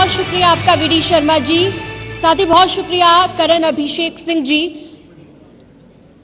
बहुत शुक्रिया आपका वीडी शर्मा जी, साथ ही बहुत शुक्रिया करण अभिषेक सिंह जी।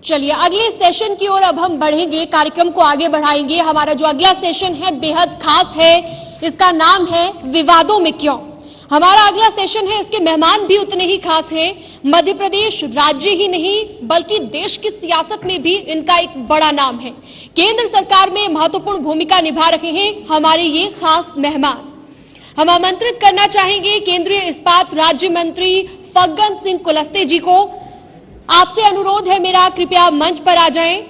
चलिए अगले सेशन की ओर अब हम बढ़ेंगे, कार्यक्रम को आगे बढ़ाएंगे। हमारा जो अगला सेशन है बेहद खास है, इसका नाम है विवादों में क्यों। हमारा अगला सेशन है, इसके मेहमान भी उतने ही खास हैं। मध्य प्रदेश राज्य ही नहीं बल्कि देश की सियासत में भी इनका एक बड़ा नाम है। केंद्र सरकार में महत्वपूर्ण भूमिका निभा रहे हैं हमारे ये खास मेहमान। हम आमंत्रित करना चाहेंगे केंद्रीय इस्पात राज्य मंत्री फग्गन सिंह कुलस्ते जी को। आपसे अनुरोध है मेरा, कृपया मंच पर आ जाएं।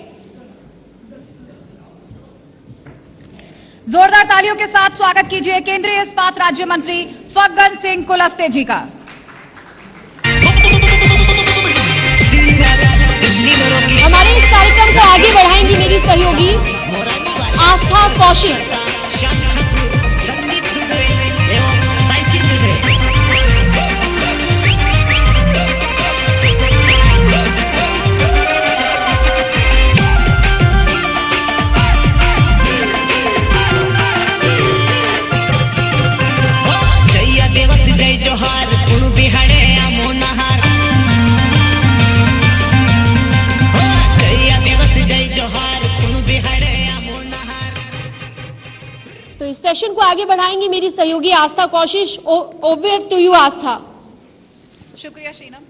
जोरदार तालियों के साथ स्वागत कीजिए केंद्रीय इस्पात राज्य मंत्री फग्गन सिंह कुलस्ते जी का। हमारे इस कार्यक्रम को आगे बढ़ाएंगी मेरी सहयोगी आस्था कौशिक। तो इस सेशन को आगे बढ़ाएंगी मेरी सहयोगी आस्था कौशिक। ओवर टू यू आस्था। शुक्रिया शीनम।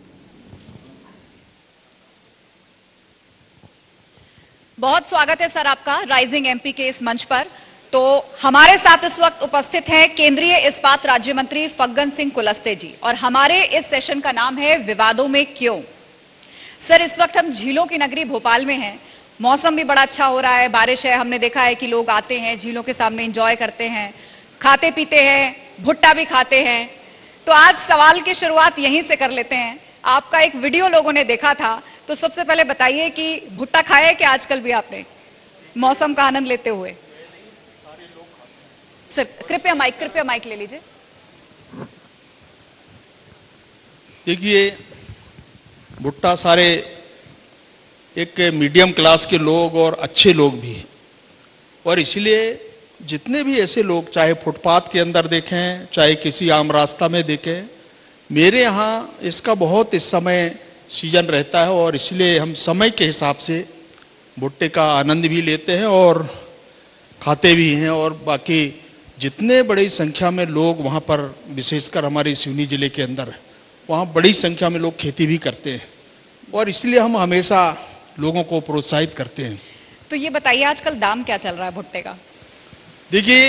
बहुत स्वागत है सर आपका राइजिंग एमपी के इस मंच पर। तो हमारे साथ इस वक्त उपस्थित हैं केंद्रीय इस्पात राज्य मंत्री फग्गन सिंह कुलस्ते जी, और हमारे इस सेशन का नाम है विवादों में क्यों। सर इस वक्त हम झीलों की नगरी भोपाल में हैं। मौसम भी बड़ा अच्छा हो रहा है, बारिश है। हमने देखा है कि लोग आते हैं झीलों के सामने, एंजॉय करते हैं, खाते पीते हैं, भुट्टा भी खाते हैं। तो आज सवाल की शुरुआत यहीं से कर लेते हैं। आपका एक वीडियो लोगों ने देखा था, तो सबसे पहले बताइए कि भुट्टा खाया है कि आजकल भी आपने मौसम का आनंद लेते हुए। सर कृपया माइक ले लीजिए। देखिए भुट्टा सारे एक मीडियम क्लास के लोग और अच्छे लोग भी हैं, और इसलिए जितने भी ऐसे लोग चाहे फुटपाथ के अंदर देखें चाहे किसी आम रास्ता में देखें, मेरे यहाँ इसका बहुत इस समय सीजन रहता है, और इसलिए हम समय के हिसाब से भुट्टे का आनंद भी लेते हैं और खाते भी हैं। और बाकी जितने बड़ी संख्या में लोग वहाँ पर, विशेषकर हमारे सिवनी जिले के अंदर, वहाँ बड़ी संख्या में लोग खेती भी करते हैं, और इसलिए हम हमेशा लोगों को प्रोत्साहित करते हैं। तो ये बताइए आजकल दाम क्या चल रहा है भुट्टे का। देखिए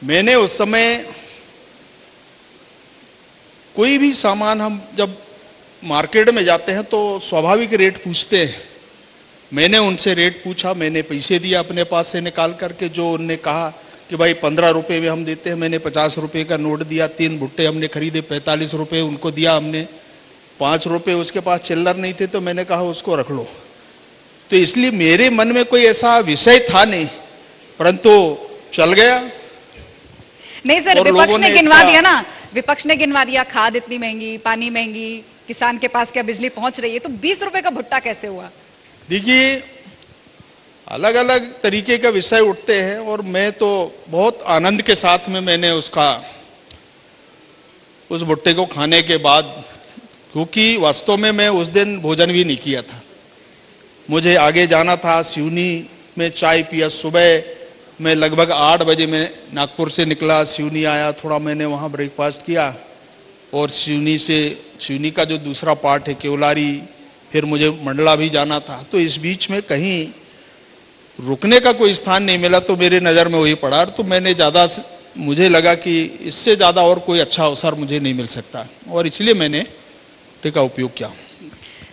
मैंने उस समय कोई भी सामान हम जब मार्केट में जाते हैं तो स्वाभाविक रेट पूछते हैं। मैंने उनसे रेट पूछा, मैंने पैसे दिए अपने पास से निकाल करके। जो उनने कहा कि भाई 15 रुपए में हम देते हैं, मैंने 50 रुपए का नोट दिया। 3 भुट्टे हमने खरीदे, 45 रुपए उनको दिया हमने। 5 रुपए उसके पास चिल्लर नहीं थे, तो मैंने कहा उसको रख लो। तो इसलिए मेरे मन में कोई ऐसा विषय था नहीं, परंतु चल गया। नहीं सर, विपक्ष ने गिनवा दिया ना, विपक्ष ने गिनवा दिया। खाद इतनी महंगी, पानी महंगी, किसान के पास क्या बिजली पहुंच रही है, तो 20 रुपए का भुट्टा कैसे हुआ। देखिए अलग अलग तरीके का विषय उठते हैं, और मैं तो बहुत आनंद के साथ में मैंने उस भुट्टे को खाने के बाद, क्योंकि वास्तव में मैं उस दिन भोजन भी नहीं किया था, मुझे आगे जाना था। सिवनी में चाय पिया। सुबह मैं लगभग 8 बजे मैं नागपुर से निकला, सिवनी आया, थोड़ा मैंने वहां ब्रेकफास्ट किया, और सिवनी का जो दूसरा पार्ट है केवलारी, फिर मुझे मंडला भी जाना था। तो इस बीच में कहीं रुकने का कोई स्थान नहीं मिला, तो मेरे नज़र में वही पड़ा। तो मुझे लगा कि इससे ज़्यादा और कोई अच्छा अवसर मुझे नहीं मिल सकता, और इसलिए मैंने भुट्टे का उपयोग किया।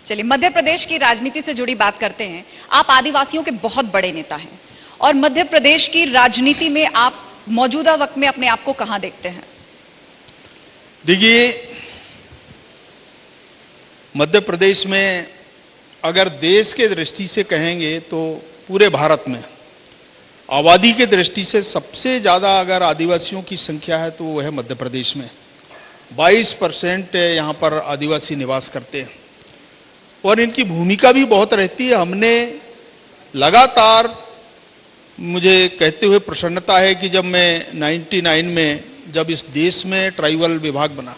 चलिए मध्य प्रदेश की राजनीति से जुड़ी बात करते हैं। आप आदिवासियों के बहुत बड़े नेता हैं, और मध्य प्रदेश की राजनीति में आप मौजूदा वक्त में अपने आप को कहां देखते हैं। देखिए मध्य प्रदेश में अगर देश के दृष्टि से कहेंगे तो पूरे भारत में आबादी की दृष्टि से सबसे ज्यादा अगर आदिवासियों की संख्या है तो वो है मध्य प्रदेश में। 22% यहां पर आदिवासी निवास करते हैं, और इनकी भूमिका भी बहुत रहती है। हमने लगातार, मुझे कहते हुए प्रसन्नता है कि जब मैं 99 में जब इस देश में ट्राइबल विभाग बना,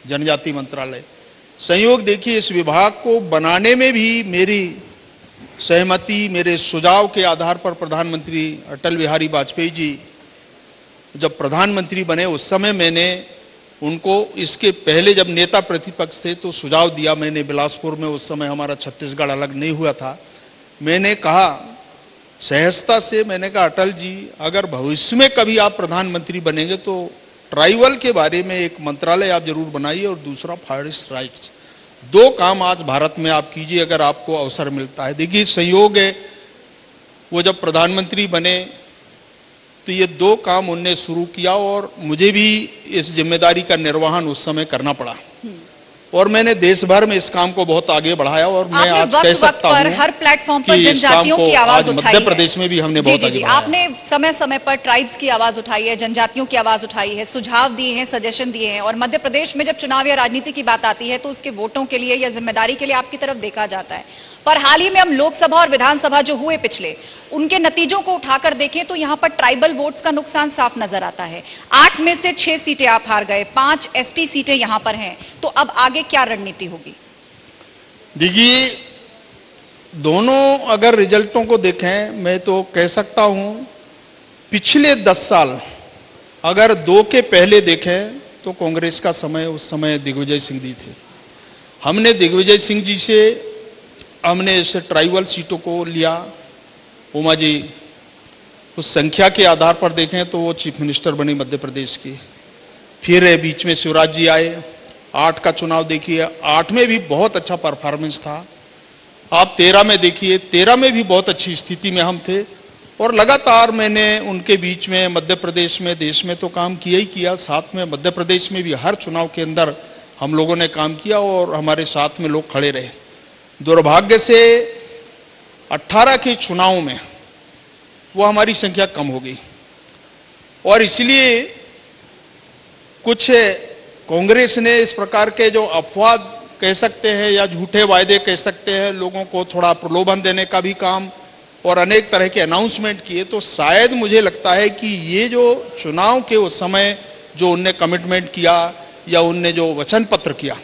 जनजाति मंत्रालय, संयोग देखिए इस विभाग को बनाने में भी मेरी सहमति, मेरे सुझाव के आधार पर प्रधानमंत्री अटल बिहारी वाजपेयी जी जब प्रधानमंत्री बने उस समय मैंने उनको, इसके पहले जब नेता प्रतिपक्ष थे तो सुझाव दिया मैंने बिलासपुर में, उस समय हमारा छत्तीसगढ़ अलग नहीं हुआ था। मैंने कहा सहजता से, मैंने कहा अटल जी अगर भविष्य में कभी आप प्रधानमंत्री बनेंगे तो ट्राइबल के बारे में एक मंत्रालय आप जरूर बनाइए और दूसरा फॉरेस्ट राइट्स, 2 काम आज भारत में आप कीजिए अगर आपको अवसर मिलता है। देखिए संयोग है वो जब प्रधानमंत्री बने तो ये 2 काम उनने शुरू किया और मुझे भी इस जिम्मेदारी का निर्वहन उस समय करना पड़ा और मैंने देश भर में इस काम को बहुत आगे बढ़ाया और मैं आज कह सकता हूं हर प्लेटफॉर्म पर जनजातियों की आवाज उठाई है। मध्य प्रदेश में भी हमने बहुत आगे बढ़ाया। आपने समय समय पर ट्राइब्स की आवाज उठाई है, जनजातियों की आवाज उठाई है, सुझाव दिए हैं, सजेशन दिए हैं और मध्य प्रदेश में जब चुनाव या राजनीति की बात आती है तो उसके वोटों के लिए या जिम्मेदारी के लिए आपकी तरफ देखा जाता है। पर हाल ही में हम लोकसभा और विधानसभा जो हुए पिछले, उनके नतीजों को उठाकर देखें तो यहां पर ट्राइबल वोट्स का नुकसान साफ नजर आता है। 8 में से 6 सीटें आप हार गए, 5 एसटी सीटें यहां पर हैं, तो अब आगे क्या रणनीति होगी? देखिए दोनों अगर रिजल्टों को देखें, मैं तो कह सकता हूं पिछले 10 साल अगर 2 के पहले देखें तो कांग्रेस का समय, उस समय दिग्विजय सिंह जी थे। हमने दिग्विजय सिंह जी से हमने इस ट्राइबल सीटों को लिया। उमा जी उस संख्या के आधार पर देखें तो वो चीफ मिनिस्टर बनी मध्य प्रदेश की। फिर बीच में शिवराज जी आए, 8 का चुनाव देखिए, 8 में भी बहुत अच्छा परफॉर्मेंस था। आप 13 में देखिए, 13 में भी बहुत अच्छी स्थिति में हम थे और लगातार मैंने उनके बीच में मध्य प्रदेश में, देश में तो काम किया ही किया, साथ में मध्य प्रदेश में भी हर चुनाव के अंदर हम लोगों ने काम किया और हमारे साथ में लोग खड़े रहे। दुर्भाग्य से 18 के चुनाव में वो हमारी संख्या कम हो गई और इसलिए कुछ कांग्रेस ने इस प्रकार के जो अफवाह कह सकते हैं या झूठे वायदे कह सकते हैं, लोगों को थोड़ा प्रलोभन देने का भी काम और अनेक तरह के अनाउंसमेंट किए, तो शायद मुझे लगता है कि ये जो चुनाव के उस समय जो उनने कमिटमेंट किया या उनने जो वचन पत्र किया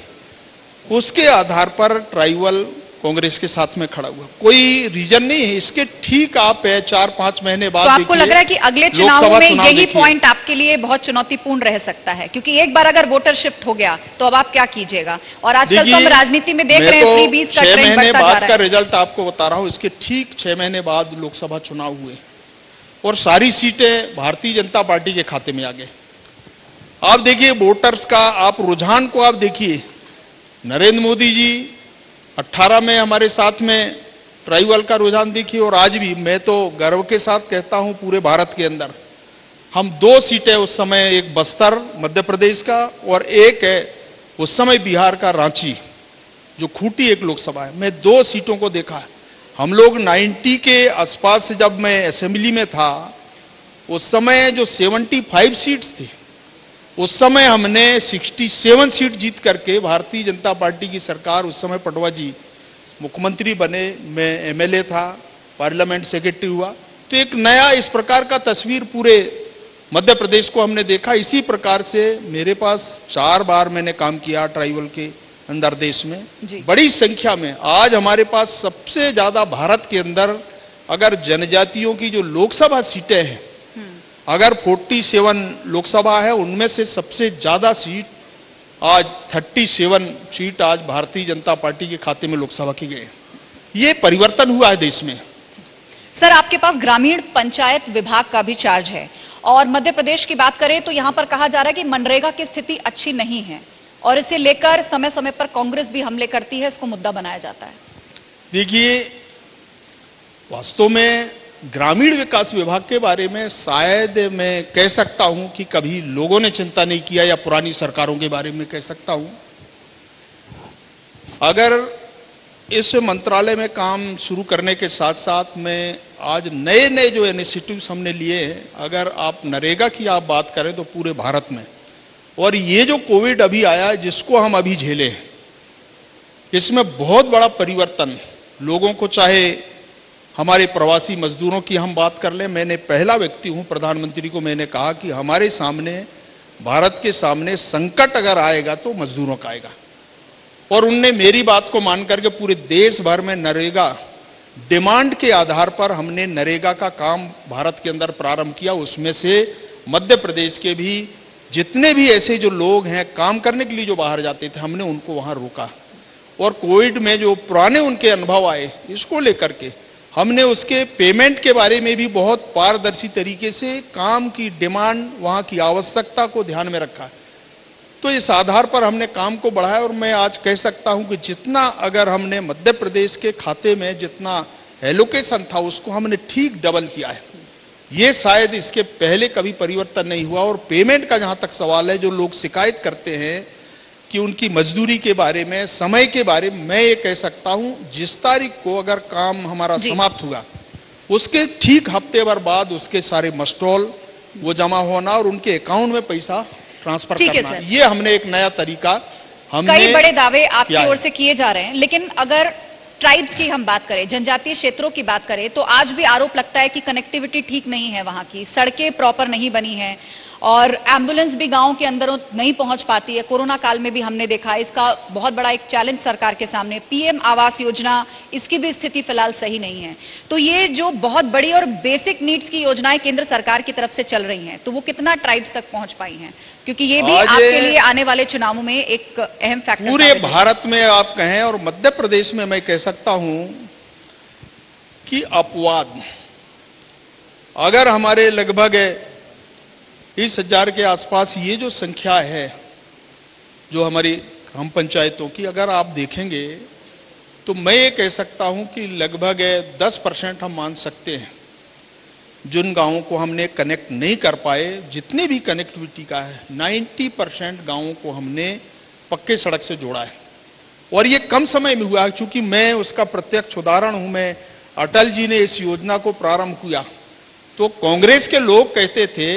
उसके आधार पर ट्राइबल कांग्रेस के साथ में खड़ा हुआ, कोई रीजन नहीं है इसके। ठीक आप 4-5 महीने बाद तो आपको लग रहा है कि अगले चुनावों में यही पॉइंट आपके लिए बहुत चुनौतीपूर्ण रह सकता है, क्योंकि एक बार अगर वोटर शिफ्ट हो गया तो अब आप क्या कीजिएगा? और आजकल तो हम राजनीति में देख रहे हैं फ्रीबीज का ट्रेंड बढ़ता जा रहा है। 6 महीने बाद का रिजल्ट आपको बता रहा हूं, इसके ठीक 6 महीने बाद लोकसभा चुनाव हुए और सारी सीटें भारतीय जनता पार्टी के खाते में आ गए। आप देखिए वोटर्स का आप रुझान को आप देखिए, नरेंद्र मोदी जी 18 में हमारे साथ में ट्राइबल का रुझान देखिए और आज भी मैं तो गर्व के साथ कहता हूं पूरे भारत के अंदर हम 2 सीटें उस समय, एक बस्तर मध्य प्रदेश का और एक है उस समय बिहार का रांची, जो खूंटी एक लोकसभा है, मैं 2 सीटों को देखा है। हम लोग 90 के आसपास से जब मैं असेंबली में था उस समय जो 75 सीट्स थी उस समय हमने 67 सीट जीत करके भारतीय जनता पार्टी की सरकार, उस समय पटवा जी मुख्यमंत्री बने, मैं एमएलए था, पार्लियामेंट सेक्रेटरी हुआ, तो एक नया इस प्रकार का तस्वीर पूरे मध्य प्रदेश को हमने देखा। इसी प्रकार से मेरे पास 4 बार मैंने काम किया ट्राइबल के अंदर देश में, बड़ी संख्या में। आज हमारे पास सबसे ज्यादा भारत के अंदर अगर जनजातियों की जो लोकसभा सीटें हैं, अगर 47 लोकसभा है उनमें से सबसे ज्यादा सीट आज 37 सीट आज भारतीय जनता पार्टी के खाते में लोकसभा की गई। ये परिवर्तन हुआ है देश में। सर आपके पास ग्रामीण पंचायत विभाग का भी चार्ज है और मध्य प्रदेश की बात करें तो यहां पर कहा जा रहा है कि मनरेगा की स्थिति अच्छी नहीं है और इसे लेकर समय समय पर कांग्रेस भी हमले करती है, इसको मुद्दा बनाया जाता है। देखिए वास्तव में ग्रामीण विकास विभाग के बारे में शायद मैं कह सकता हूं कि कभी लोगों ने चिंता नहीं किया या पुरानी सरकारों के बारे में कह सकता हूं। अगर इस मंत्रालय में काम शुरू करने के साथ साथ में आज नए नए जो इनिशिएटिव्स हमने लिए हैं, अगर आप नरेगा की आप बात करें तो पूरे भारत में, और ये जो कोविड अभी आया है जिसको हम अभी झेले हैं, इसमें बहुत बड़ा परिवर्तन लोगों को, चाहे हमारे प्रवासी मजदूरों की हम बात कर लें, मैंने पहला व्यक्ति हूं प्रधानमंत्री को मैंने कहा कि हमारे सामने भारत के सामने संकट अगर आएगा तो मजदूरों का आएगा। और उनने मेरी बात को मान करके पूरे देश भर में नरेगा डिमांड के आधार पर हमने नरेगा का काम भारत के अंदर प्रारंभ किया। उसमें से मध्य प्रदेश के भी जितने भी ऐसे जो लोग हैं काम करने के लिए जो बाहर जाते थे, हमने उनको वहां रोका। और कोविड में जो पुराने उनके अनुभव आए, इसको लेकर के हमने उसके पेमेंट के बारे में भी बहुत पारदर्शी तरीके से काम की डिमांड, वहां की आवश्यकता को ध्यान में रखा। तो इस आधार पर हमने काम को बढ़ाया और मैं आज कह सकता हूं कि जितना अगर हमने मध्य प्रदेश के खाते में जितना एलोकेशन था उसको हमने ठीक डबल किया है। ये शायद इसके पहले कभी परिवर्तन नहीं हुआ। और पेमेंट का जहां तक सवाल है, जो लोग शिकायत करते हैं कि उनकी मजदूरी के बारे में, समय के बारे में, मैं ये कह सकता हूं जिस तारीख को अगर काम हमारा समाप्त हुआ उसके ठीक हफ्ते भर बाद उसके सारे मस्टॉल वो जमा होना और उनके अकाउंट में पैसा ट्रांसफर करना, ये हमने एक नया तरीका हमने कई बड़े दावे आपकी ओर से किए जा रहे हैं। लेकिन अगर ट्राइब्स की हम बात करें, जनजातीय क्षेत्रों की बात करें, तो आज भी आरोप लगता है कि कनेक्टिविटी ठीक नहीं है, वहां की सड़कें प्रॉपर नहीं बनी है और एम्बुलेंस भी गांव के अंदर नहीं पहुंच पाती है। कोरोना काल में भी हमने देखा, इसका बहुत बड़ा एक चैलेंज सरकार के सामने। पीएम आवास योजना, इसकी भी स्थिति फिलहाल सही नहीं है। तो ये जो बहुत बड़ी और बेसिक नीड्स की योजनाएं केंद्र सरकार की तरफ से चल रही हैं, तो वो कितना ट्राइब्स तक पहुंच पाई हैं? क्योंकि ये भी आपके लिए आने वाले चुनावों में एक अहम फैक्टर पूरे भारत में आप कहें और मध्य प्रदेश में मैं कह सकता हूं कि अपवाद अगर हमारे लगभग 20,000 के आसपास ये जो संख्या है जो हमारी ग्राम पंचायतों की, अगर आप देखेंगे तो मैं ये कह सकता हूं कि लगभग 10% हम मान सकते हैं जिन गांवों को हमने कनेक्ट नहीं कर पाए। जितने भी कनेक्टिविटी का है 90% गांवों को हमने पक्के सड़क से जोड़ा है और ये कम समय में हुआ। चूंकि मैं उसका प्रत्यक्ष उदाहरण हूं, मैं अटल जी ने इस योजना को प्रारंभ किया तो कांग्रेस के लोग कहते थे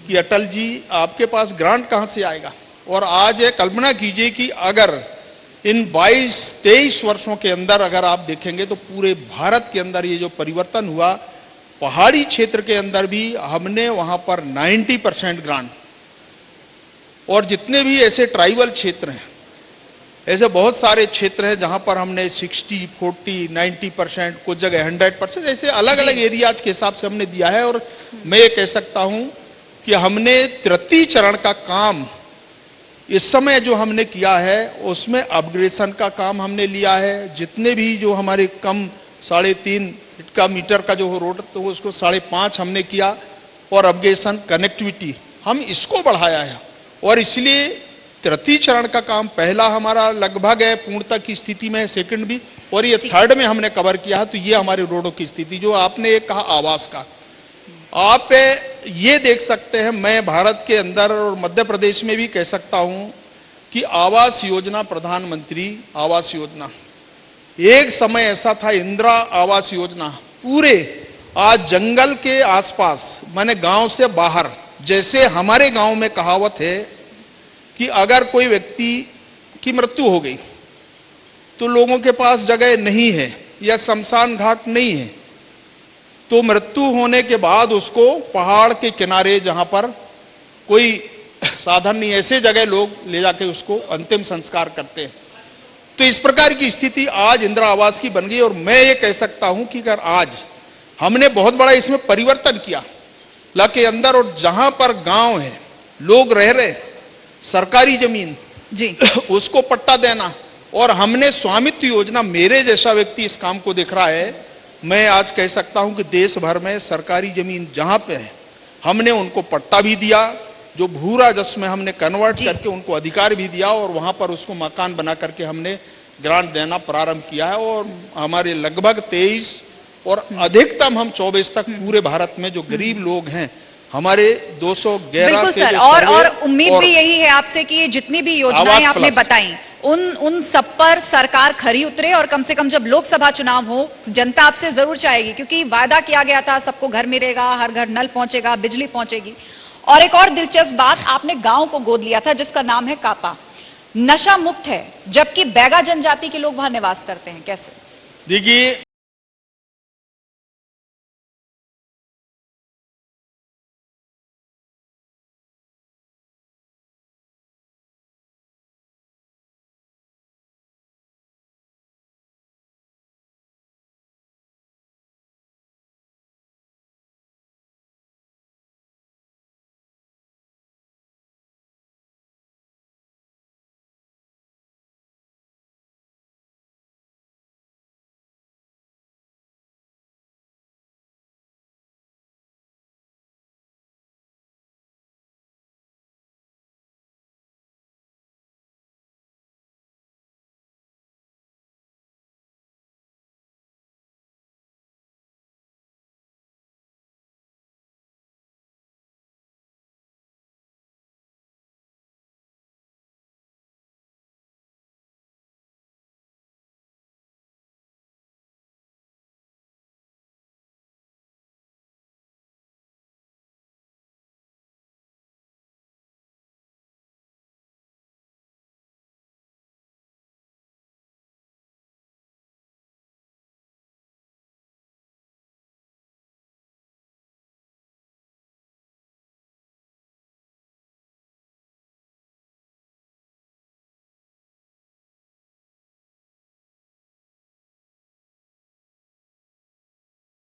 कि अटल जी आपके पास ग्रांट कहां से आएगा। और आज कल्पना कीजिए कि अगर इन 22-23 वर्षों के अंदर अगर आप देखेंगे तो पूरे भारत के अंदर ये जो परिवर्तन हुआ, पहाड़ी क्षेत्र के अंदर भी हमने वहां पर 90% ग्रांट, और जितने भी ऐसे ट्राइबल क्षेत्र हैं, ऐसे बहुत सारे क्षेत्र हैं जहां पर हमने 60, 40, 90%, कुछ जगह 100%, ऐसे अलग अलग एरियाज के हिसाब से हमने दिया है। और मैं ये कह सकता हूं कि हमने तृतीय चरण का काम इस समय जो हमने किया है उसमें अपग्रेडेशन का काम हमने लिया है। जितने भी जो हमारे कम 3.5 फीट का मीटर का जो रोड तो उसको 5.5 हमने किया और अपग्रेडेशन कनेक्टिविटी हम इसको बढ़ाया है। और इसलिए तृतीय चरण का काम पहला हमारा लगभग है पूर्णता की स्थिति में, सेकंड भी, और ये थर्ड में हमने कवर किया है। तो ये हमारे रोडों की स्थिति जो आपने एक कहा आवास का, आप ये देख सकते हैं, मैं भारत के अंदर और मध्य प्रदेश में भी कह सकता हूं कि आवास योजना, प्रधानमंत्री आवास योजना, एक समय ऐसा था इंदिरा आवास योजना, पूरे आज जंगल के आसपास, माने गांव से बाहर, जैसे हमारे गांव में कहावत है कि अगर कोई व्यक्ति की मृत्यु हो गई तो लोगों के पास जगह नहीं है या शमशान घाट नहीं है, तो मृत्यु होने के बाद उसको पहाड़ के किनारे जहां पर कोई साधन नहीं, ऐसे जगह लोग ले जाके उसको अंतिम संस्कार करते हैं। तो इस प्रकार की स्थिति आज इंदिरा आवास की बन गई। और मैं ये कह सकता हूं कि अगर आज हमने बहुत बड़ा इसमें परिवर्तन किया ला के अंदर, और जहां पर गांव है, लोग रह रहे, सरकारी जमीन जी उसको पट्टा देना, और हमने स्वामित्व योजना, मेरे जैसा व्यक्ति इस काम को देख रहा है, मैं आज कह सकता हूं कि देश भर में सरकारी जमीन जहां पे है हमने उनको पट्टा भी दिया, जो भू राजस्व में हमने कन्वर्ट करके उनको अधिकार भी दिया, और वहां पर उसको मकान बना करके हमने ग्रांट देना प्रारंभ किया है। और हमारे लगभग 23 और अधिकतम हम 24 तक पूरे भारत में जो गरीब लोग हैं हमारे 211 बिल्कुल सर, और उम्मीद भी यही है आपसे कि जितनी भी योजनाएं आपने बताई उन सब पर सरकार खरी उतरे, और कम से कम जब लोकसभा चुनाव हो जनता आपसे जरूर चाहेगी, क्योंकि वादा किया गया था सबको घर मिलेगा, हर घर नल पहुंचेगा, बिजली पहुंचेगी। और एक और दिलचस्प बात, आपने गांव को गोद लिया था जिसका नाम है कापा, नशा मुक्त है, जबकि बैगा जनजाति के लोग वहां निवास करते हैं, कैसे? देखिए